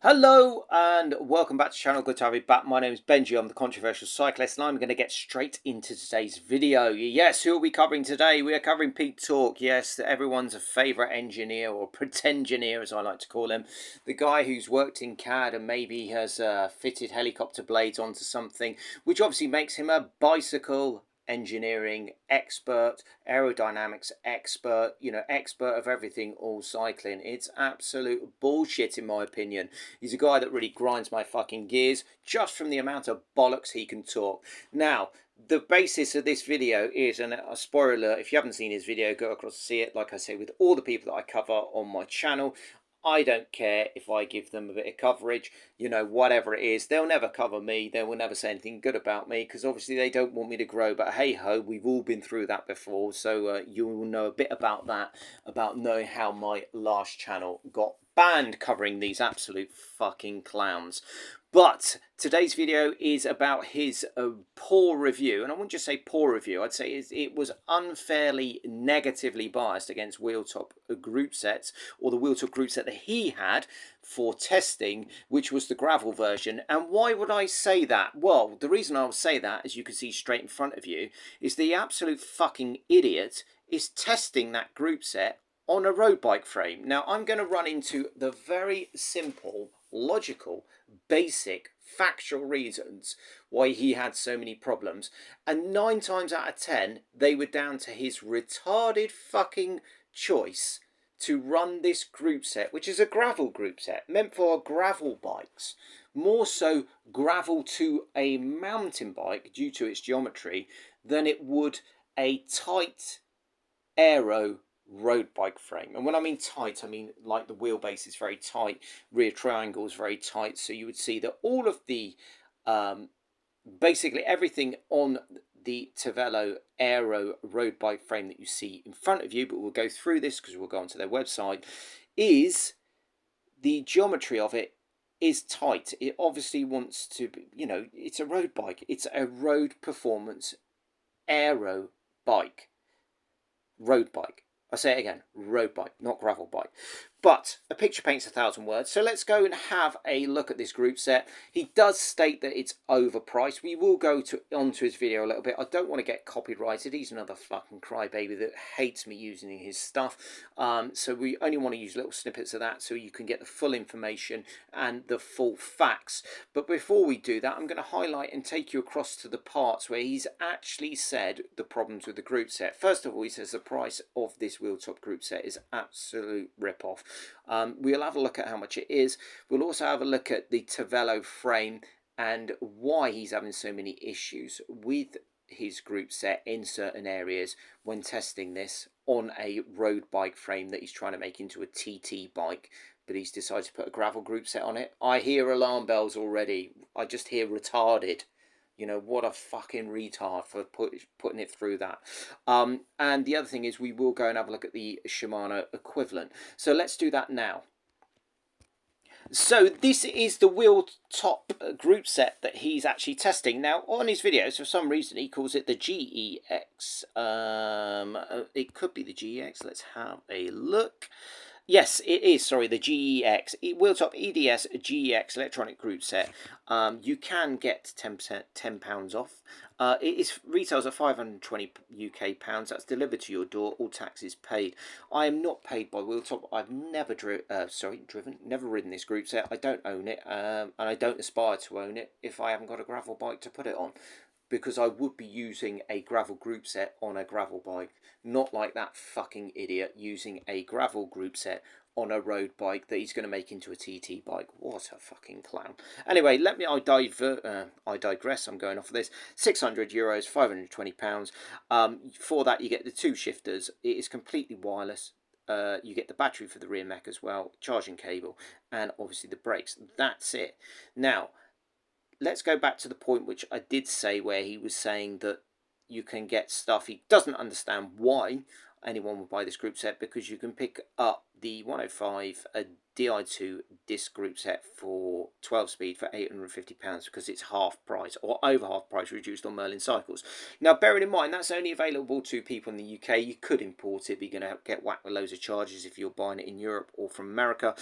Hello and welcome back to the channel. Good to have you back. My name is Benji. I'm the controversial cyclist and I'm going to get straight into today's video. Yes, who are we covering today? We are covering Pete Talk. Yes, everyone's favourite engineer, or pretend engineer as I like to call him. The guy who's worked in CAD and maybe has fitted helicopter blades onto something, which obviously makes him a bicycle engineering expert, aerodynamics expert, expert of everything, all cycling. It's absolute bullshit in my opinion. He's a guy that really grinds my fucking gears just from the amount of bollocks he can talk. Now, the basis of this video is, and a spoiler alert, if you haven't seen his video, go across to see it. Like I say, with all the people that I cover on my channel, I don't care if I give them a bit of coverage, whatever it is. They'll never cover me. They will never say anything good about me because obviously they don't want me to grow. But hey ho, we've all been through that before. So you will know a bit about that, about knowing how my last channel got banned covering these absolute fucking clowns. But today's video is about his poor review, and I wouldn't just say poor review, I'd say it was unfairly negatively biased against Wheeltop group sets, or the Wheeltop group set that he had for testing, which was the gravel version. And why would I say that? Well, the reason I would say that, as you can see straight in front of you, is the absolute fucking idiot is testing that group set on a road bike frame. Now, I'm going to run into the very simple, logical, basic, factual reasons why he had so many problems. And 9 times out of 10, they were down to his retarded fucking choice to run this group set, which is a gravel group set, meant for gravel bikes. More so gravel to a mountain bike due to its geometry than it would a tight Aero road bike frame. And when I mean tight, I mean like the wheelbase is very tight, rear triangle is very tight, so you would see that all of the basically everything on the Tavello Aero road bike frame that you see in front of you, but we'll go through this because we'll go onto their website, is the geometry of it is tight. It obviously wants to be, it's a road bike, it's a road performance aero bike, road bike. I say it again, road bike, not gravel bike. But a picture paints 1,000 words. So let's go and have a look at this group set. He does state that it's overpriced. We will go onto his video a little bit. I don't want to get copyrighted. He's another fucking crybaby that hates me using his stuff. So we only want to use little snippets of that so you can get the full information and the full facts. But before we do that, I'm going to highlight and take you across to the parts where he's actually said the problems with the group set. First of all, he says the price of this Wheeltop group set is absolute rip-off. We'll have a look at how much it is. We'll also have a look at the Tavello frame and why he's having so many issues with his group set in certain areas when testing this on a road bike frame that he's trying to make into a TT bike, but he's decided to put a gravel group set on it. I hear alarm bells already. I just hear retarded. What a fucking retard for putting it through that. And the other thing is we will go and have a look at the Shimano equivalent. So let's do that now. So this is the Wheeltop group set that he's actually testing. Now, on his videos, for some reason, he calls it the GEX. It could be the GEX. Let's have a look. Yes, it is, sorry, the GEX, Wheeltop EDS GEX electronic group set. You can get 10%, £10 off. It retails at 520 UK pounds. That's delivered to your door, all taxes paid. I am not paid by Wheeltop. I've never never ridden this group set. I don't own it, and I don't aspire to own it if I haven't got a gravel bike to put it on, because I would be using a gravel group set on a gravel bike, not like that fucking idiot using a gravel group set on a road bike that he's going to make into a TT bike. What a fucking clown. Anyway, I digress. I'm going off of this. €600, £520. For that, you get the 2 shifters. It is completely wireless. You get the battery for the rear mech as well, charging cable, and obviously the brakes. That's it. Now, let's go back to the point which I did say, where he was saying that you can get stuff. He doesn't understand why anyone would buy this group set, because you can pick up the 105 Di2 disc group set for 12 speed for £850 because it's half price, or over half price, reduced on Merlin Cycles. Now, bearing in mind that's only available to people in the UK. You could import it, but you're going to get whacked with loads of charges if you're buying it in Europe or from America.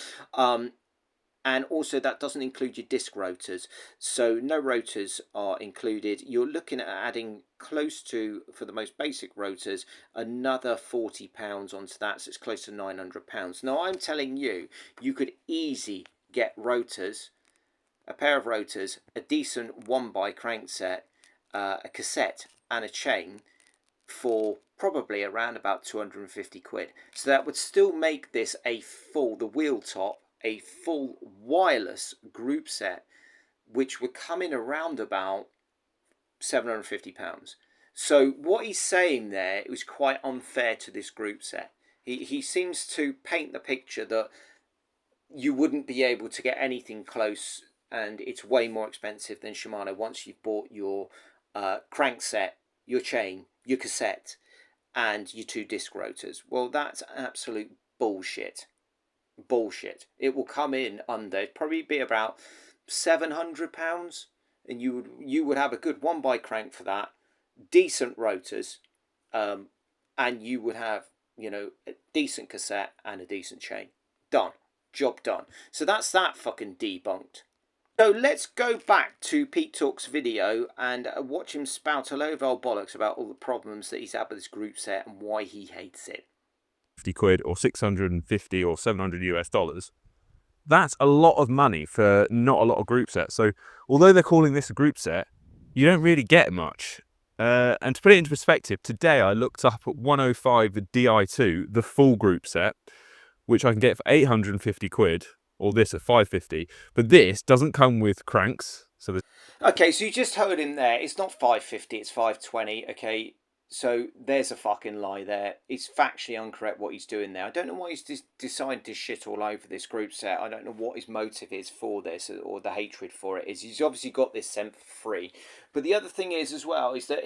And also that doesn't include your disc rotors, so no rotors are included. You're looking at adding close to, for the most basic rotors, another £40 onto that, so it's close to £900. Now I'm telling you, you could easily get rotors, a pair of rotors, a decent 1x crankset, a cassette and a chain for probably around about 250 quid. So that would still make this a full, the wheel top, a full wireless group set, which would come in around about £750. So what he's saying there, it was quite unfair to this group set. He seems to paint the picture that you wouldn't be able to get anything close, and it's way more expensive than Shimano once you've bought your crankset, your chain, your cassette, and your 2 disc rotors. Well, that's absolute bullshit. Bullshit. It will come in under, it'd probably be about £700, and you would have a good 1x crank for that, decent rotors, and you would have, you know, a decent cassette and a decent chain. Done. Job done. So that's that fucking debunked. So let's go back to Pete Talk's video and watch him spout a load of old bollocks about all the problems that he's had with this group set and why he hates it. 50 quid or 650 or 700 US dollars. That's a lot of money for not a lot of group sets. So although they're calling this a group set, you don't really get much. And to put it into perspective, today I looked up at 105 the Di2, the full group set, which I can get for 850 quid. Or this at 550, but this doesn't come with cranks. So okay, so you just heard him there. It's not 550, it's 520. Okay, so there's a fucking lie there. It's factually incorrect what he's doing there. I don't know why he's decided to shit all over this group set. I don't know what his motive is for this, or the hatred for it is. He's obviously got this sent for free. But the other thing is as well is that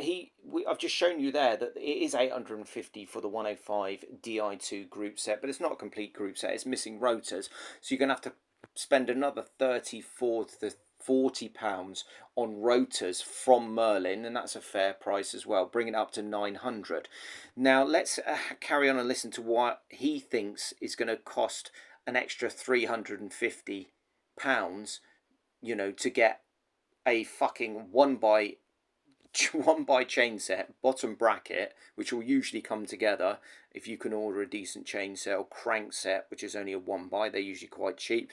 I've just shown you there that it is 850 for the 105 Di2 group set, but it's not a complete group set. It's missing rotors, so you're gonna have to spend another 34 to £40 on rotors from Merlin, and that's a fair price as well, bringing it up to 900. Now let's carry on and listen to what he thinks is going to cost an extra £350, you know, to get a fucking 1x chain set, bottom bracket, which will usually come together if you can order a decent chain set, or crank set, which is only a 1x. They're usually quite cheap.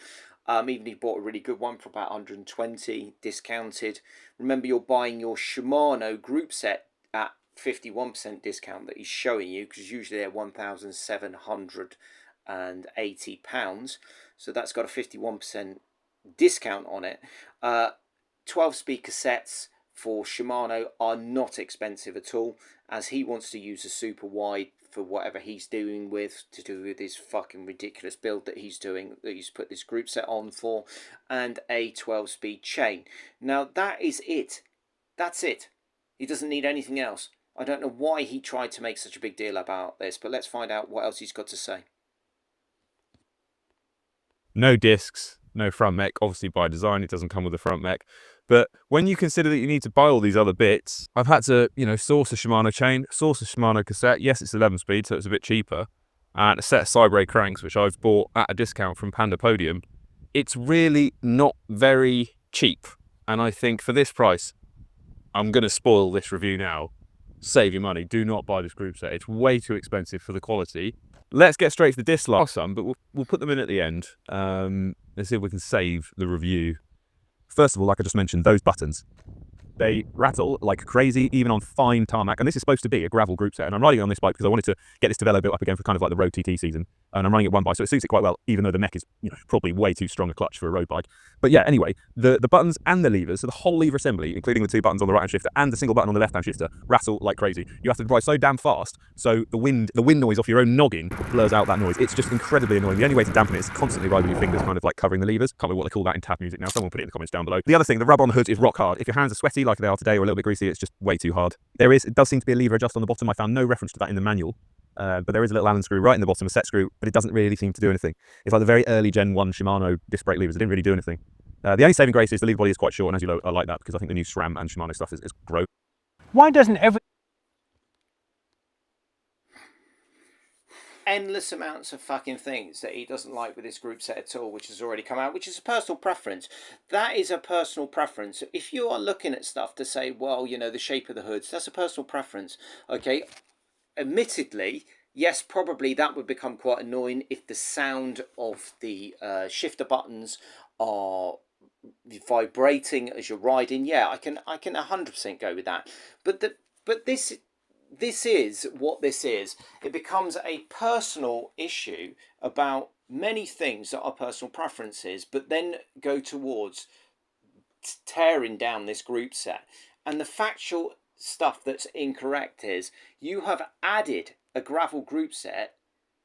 Even if you bought a really good one for about 120 discounted. Remember, you're buying your Shimano group set at 51% discount that he's showing you, because usually they're £1,780. So that's got a 51% discount on it. 12-speed cassettes for Shimano are not expensive at all, as he wants to use a super wide for whatever he's doing with, to do with his fucking ridiculous build that he's doing, that he's put this group set on for, and a 12-speed chain. Now that is it. That's it. He doesn't need anything else. I don't know why he tried to make such a big deal about this, but let's find out what else he's got to say. No discs, no front mech. Obviously by design it doesn't come with a front mech. But when you consider that you need to buy all these other bits, I've had to, you know, source a Shimano chain, source a Shimano cassette. Yes, it's 11 speed, so it's a bit cheaper. And a set of Cybre cranks, which I've bought at a discount from Panda Podium. It's really not very cheap. And I think for this price, I'm going to spoil this review now. Save your money. Do not buy this group set. It's way too expensive for the quality. Let's get straight to the disc last some, but we'll put them in at the end. Let's see if we can save the review. First of all, like I just mentioned, those buttons, they rattle like crazy, even on fine tarmac. And this is supposed to be a gravel group set. And I'm riding it on this bike because I wanted to get this Velo built up again for kind of like the road TT season. And I'm running it 1x, so it suits it quite well, even though the mech is, you know, probably way too strong a clutch for a road bike. But yeah, anyway, the buttons and the levers, so the whole lever assembly, including the 2 buttons on the right-hand shifter and the single button on the left-hand shifter, rattle like crazy. You have to drive so damn fast, so the wind noise off your own noggin blurs out that noise. It's just incredibly annoying. The only way to dampen it is constantly ride with your fingers kind of like covering the levers. Can't remember what they call that in tab music now. Someone put it in the comments down below. The other thing, the rubber on the hood is rock hard. If your hands are sweaty like they are today or a little bit greasy, it's just way too hard. It does seem to be a lever adjust on the bottom. I found no reference to that in the manual. But there is a little Allen screw right in the bottom, a set screw, but it doesn't really seem to do anything. It's like the very early Gen 1 Shimano disc brake levers. It didn't really do anything. The only saving grace is the lever body is quite short, and as you know, I like that because I think the new SRAM and Shimano stuff is gross. Why doesn't every... endless amounts of fucking things that he doesn't like with this group set at all, which has already come out, which is a personal preference. That is a personal preference. If you are looking at stuff to say, well, you know, the shape of the hoods, that's a personal preference. Okay, admittedly, yes, probably that would become quite annoying if the sound of the shifter buttons are vibrating as you're riding. Yeah, I can 100% go with that. But this is what this is. It becomes a personal issue about many things that are personal preferences, but then go towards tearing down this group set. And the factual stuff that's incorrect is you have added a gravel group set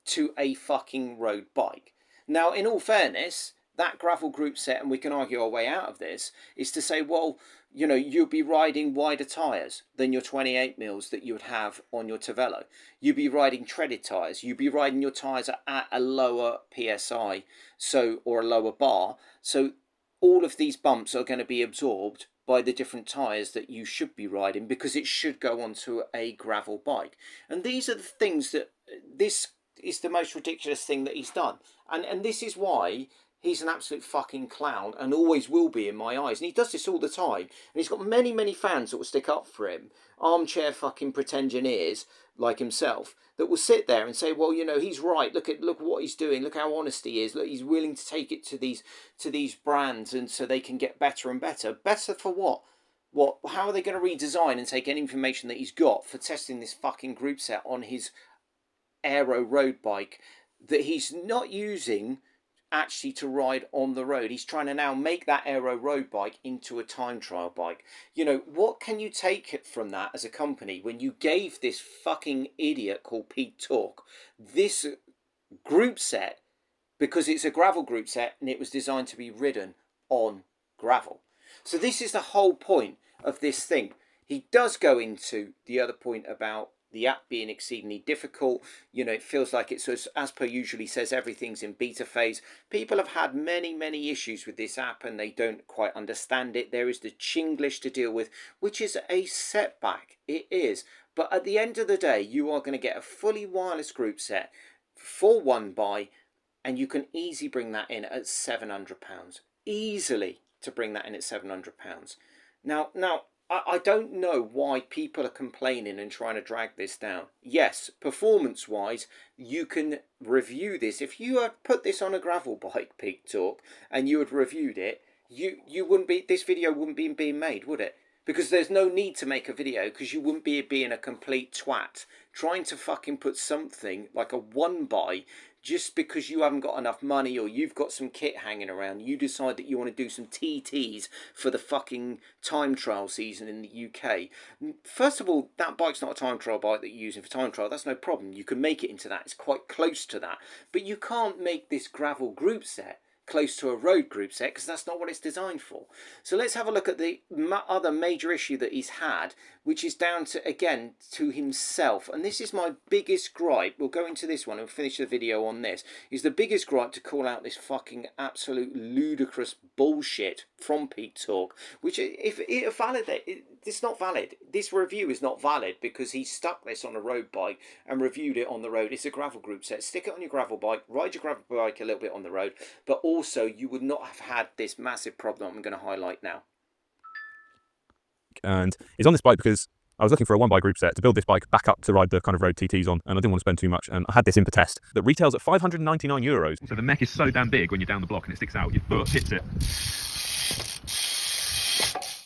to a fucking road bike. Now, in all fairness, that gravel group set, and we can argue our way out of this, is to say, well, you know, you'll be riding wider tyres than your 28 mils that you would have on your Tavello. You'd be riding treaded tyres. You'd be riding your tyres at a lower PSI, or a lower bar. So all of these bumps are going to be absorbed by the different tyres that you should be riding, because it should go onto a gravel bike. And these are the things that this is the most ridiculous thing that he's done. And this is why he's an absolute fucking clown and always will be in my eyes. And he does this all the time. And he's got many, many fans that will stick up for him. Armchair fucking pretensioneers like himself that will sit there and say, well, you know, he's right. Look what he's doing. Look how honest he is. Look, he's willing to take it to these brands, and so they can get better and better. Better for what? How are they going to redesign and take any information that he's got for testing this fucking group set on his Aero road bike that he's not using actually to ride on the road? He's trying to now make that Aero road bike into a time trial bike. You know, what can you take it from that as a company when you gave this fucking idiot called Pete Torque this group set, because it's a gravel group set and it was designed to be ridden on gravel? So this is the whole point of this thing. He does go into the other point about the app being exceedingly difficult. You know, it feels like it's, as per usually says, everything's in beta phase. People have had many, many issues with this app and they don't quite understand it. There is the Chinglish to deal with, which is a setback. It is. But at the end of the day, you are going to get a fully wireless group set for one buy, and you can easily bring that in at £700. Easily to bring that in at £700. Now, I don't know why people are complaining and trying to drag this down. Yes, performance-wise, you can review this. If you had put this on a gravel bike, Pete Talk, and you had reviewed it, you wouldn't be, this video wouldn't be being made, would it? Because there's no need to make a video, because you wouldn't be being a complete twat trying to fucking put something like a one buy just because you haven't got enough money, or you've got some kit hanging around. You decide that you want to do some TTs for the fucking time trial season in the UK. First of all, that bike's not a time trial bike that you're using for time trial. That's no problem. You can make it into that. It's quite close to that. But you can't make this gravel group set close to a road group set, because that's not what it's designed for. So let's have a look at the other major issue that he's had, which is down to, again, to himself. And this is my biggest gripe. We'll go into this one and finish the video on this. Is the biggest gripe to call out this fucking absolute ludicrous bullshit from Pete Talk, which, if it validate, it's not valid. This review is not valid because he stuck this on a road bike and reviewed it on the road. It's a gravel group set. Stick it on your gravel bike, ride your gravel bike a little bit on the road, but also you would not have had this massive problem I'm going to highlight now. And it's on this bike because I was looking for a one-bike group set to build this bike back up to ride the kind of road TTs on, and I didn't want to spend too much, and I had this in for test that retails at €599. So the mech is so damn big when you're down the block and it sticks out, your foot hits it.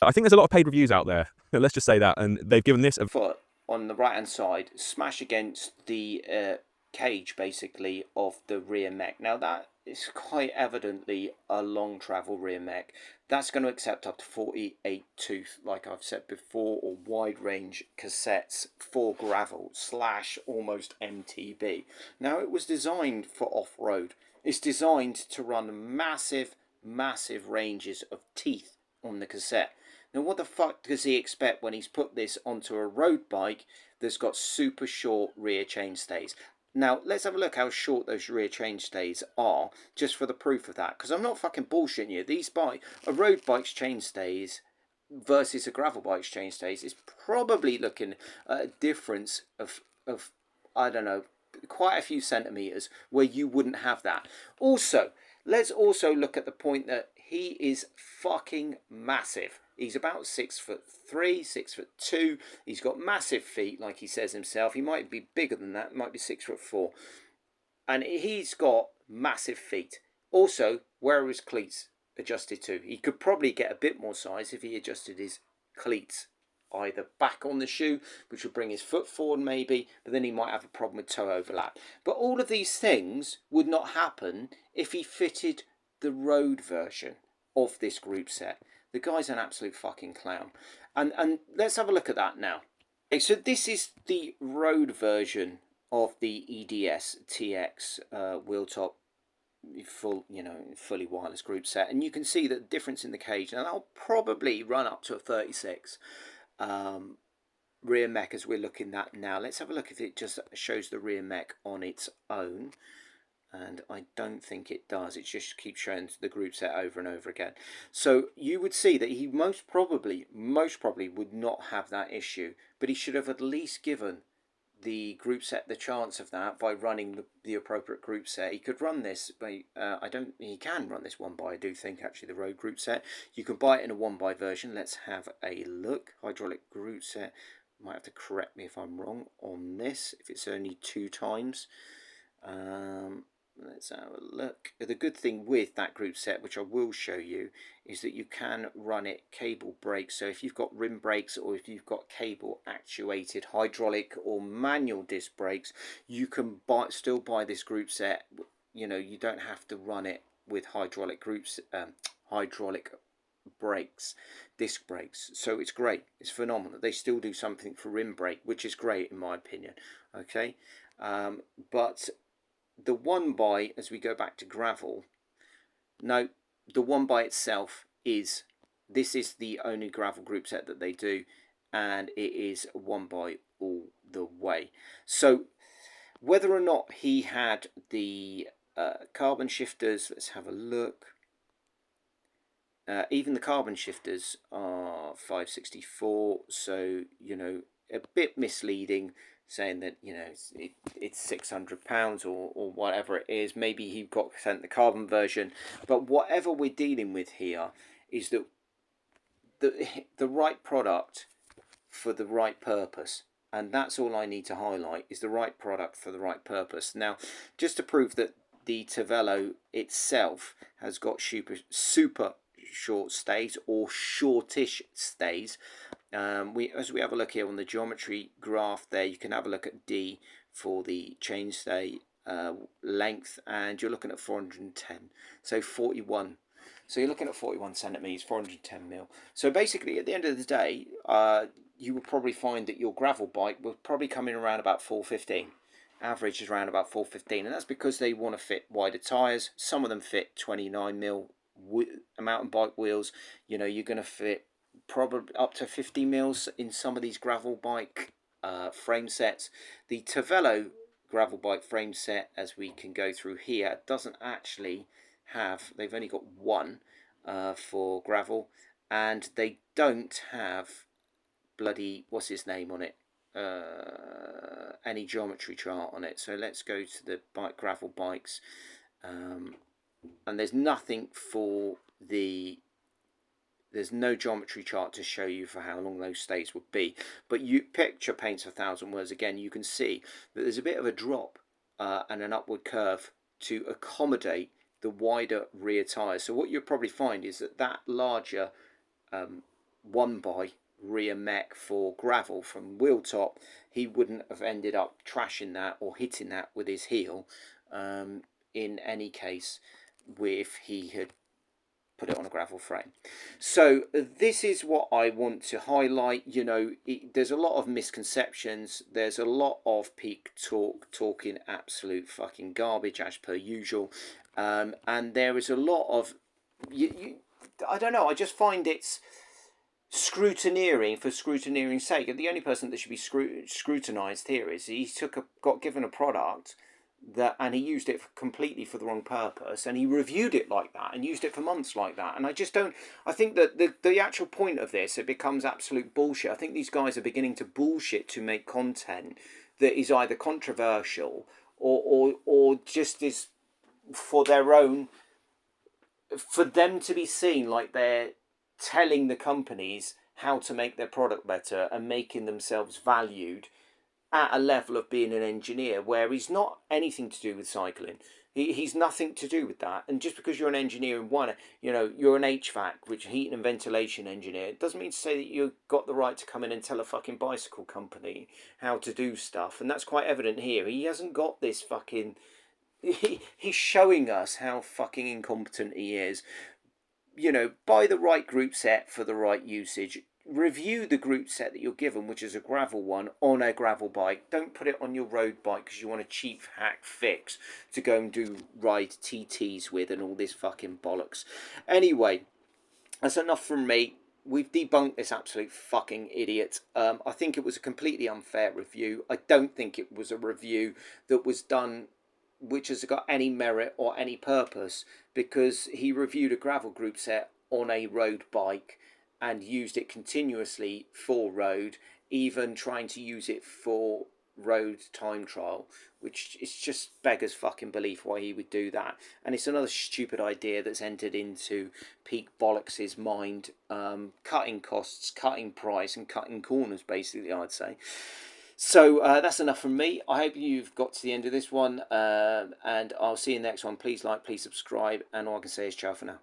I think there's a lot of paid reviews out there, let's just say that, and they've given this a foot on the right hand side smash against the cage basically of the rear mech. Now that is quite evidently a long travel rear mech. That's going to accept up to 48 tooth, like I've said before, or wide range cassettes for gravel / almost MTB. Now it was designed for off-road. It's designed to run massive ranges of teeth on the cassette. Now what the fuck does he expect when he's put this onto a road bike that's got super short rear chainstays? Now let's have a look how short those rear chainstays are, just for the proof of that, because I'm not fucking bullshitting you. A road bike's chainstays versus a gravel bike's chainstays is probably looking at a difference of I don't know, quite a few centimeters where you wouldn't have that. Also, let's also look at the point that he is fucking massive. He's about 6'3", 6'2". He's got massive feet, like he says himself. He might be bigger than that. Might be 6'4", and he's got massive feet. Also, where are his cleats adjusted to? He could probably get a bit more size if he adjusted his cleats either back on the shoe, which would bring his foot forward maybe, but then he might have a problem with toe overlap. But all of these things would not happen if he fitted the road version of this group set. The guy's an absolute fucking clown. And let's have a look at that now. Okay, so this is the road version of the EDS TX wheel top full, fully wireless group set, and you can see the difference in the cage. Now that'll probably run up to a 36 rear mech as we're looking at now. Let's have a look if it just shows the rear mech on its own, and I don't think it does. It just keeps showing the group set over and over again. So you would see that he most probably would not have that issue, but he should have at least given the group set the chance of that by running the appropriate group set. He could run this by he can run this 1x, I do think, actually, the road group set. You can buy it in a 1x version. Let's have a look. Hydraulic group set. Might have to correct me if I'm wrong on this, if it's only 2 times. Let's have a look. The good thing with that group set, which I will show you, is that you can run it cable brakes. So if you've got rim brakes, or if you've got cable actuated hydraulic or manual disc brakes, you can still buy this group set. You don't have to run it with hydraulic brakes, disc brakes. So it's great, it's phenomenal. They still do something for rim brake, which is great in my opinion. Okay, but the 1x, as we go back to gravel, no, the 1x itself is the only gravel group set that they do, and it is 1x all the way. So whether or not he had the carbon shifters, let's have a look. Even the carbon shifters are 564, so a bit misleading, saying that it's £600 or whatever it is. Maybe he got sent the carbon version, but whatever we're dealing with here is that the right product for the right purpose, and that's all I need to highlight, is the right product for the right purpose. Now, just to prove that the Tavello itself has got super short stays, or shortish stays. As we have a look here on the geometry graph there, you can have a look at D for the chainstay length, and you're looking at 410, so 41. So you're looking at 41 centimeters, 410 mil. So basically, at the end of the day, you will probably find that your gravel bike will probably come in around about 415. Average is around about 415, and that's because they want to fit wider tyres. Some of them fit 29 mil mountain bike wheels. You're going to fit probably up to 50 mils in some of these gravel bike frame sets. The Tavello gravel bike frame set, as we can go through here, doesn't actually have, they've only got one for gravel, and they don't have bloody, what's his name on it, any geometry chart on it. So let's go to the gravel bikes, and there's nothing for there's no geometry chart to show you for how long those stays would be. But you picture paints a thousand words. Again, you can see that there's a bit of a drop and an upward curve to accommodate the wider rear tyres. So what you'll probably find is that larger 1x rear mech for gravel from wheel top, he wouldn't have ended up trashing that or hitting that with his heel in any case if he had put it on a gravel frame. So this is what I want to highlight. There's a lot of misconceptions, there's a lot of peak talking absolute fucking garbage as per usual, and there is a lot of I don't know, I just find it's scrutineering for scrutineering's sake. And the only person that should be scrutinized here is he got given a product and he used it completely for the wrong purpose, and he reviewed it like that and used it for months like that. And I think that the actual point of this, it becomes absolute bullshit. I think these guys are beginning to bullshit to make content that is either controversial or just is for their own, for them to be seen like they're telling the companies how to make their product better and making themselves valued at a level of being an engineer where he's not anything to do with cycling. He's nothing to do with that. And just because you're an engineer in one, you're an HVAC, which heating and ventilation engineer, it doesn't mean to say that you've got the right to come in and tell a fucking bicycle company how to do stuff. And that's quite evident here. He hasn't got this fucking... He's showing us how fucking incompetent he is. Buy the right group set for the right usage. Review the group set that you're given, which is a gravel one, on a gravel bike. Don't put it on your road bike because you want a cheap hack fix to go and ride TTs with and all this fucking bollocks. Anyway, that's enough from me. We've debunked this absolute fucking idiot. I think it was a completely unfair review. I don't think it was a review that was done which has got any merit or any purpose, because he reviewed a gravel group set on a road bike and used it continuously for road, even trying to use it for road time trial, which is just beggars fucking belief why he would do that. And it's another stupid idea that's entered into Peak Bollocks' mind, cutting costs, cutting price and cutting corners, basically, I'd say. So that's enough from me. I hope you've got to the end of this one, and I'll see you in the next one. Please like, please subscribe, and all I can say is ciao for now.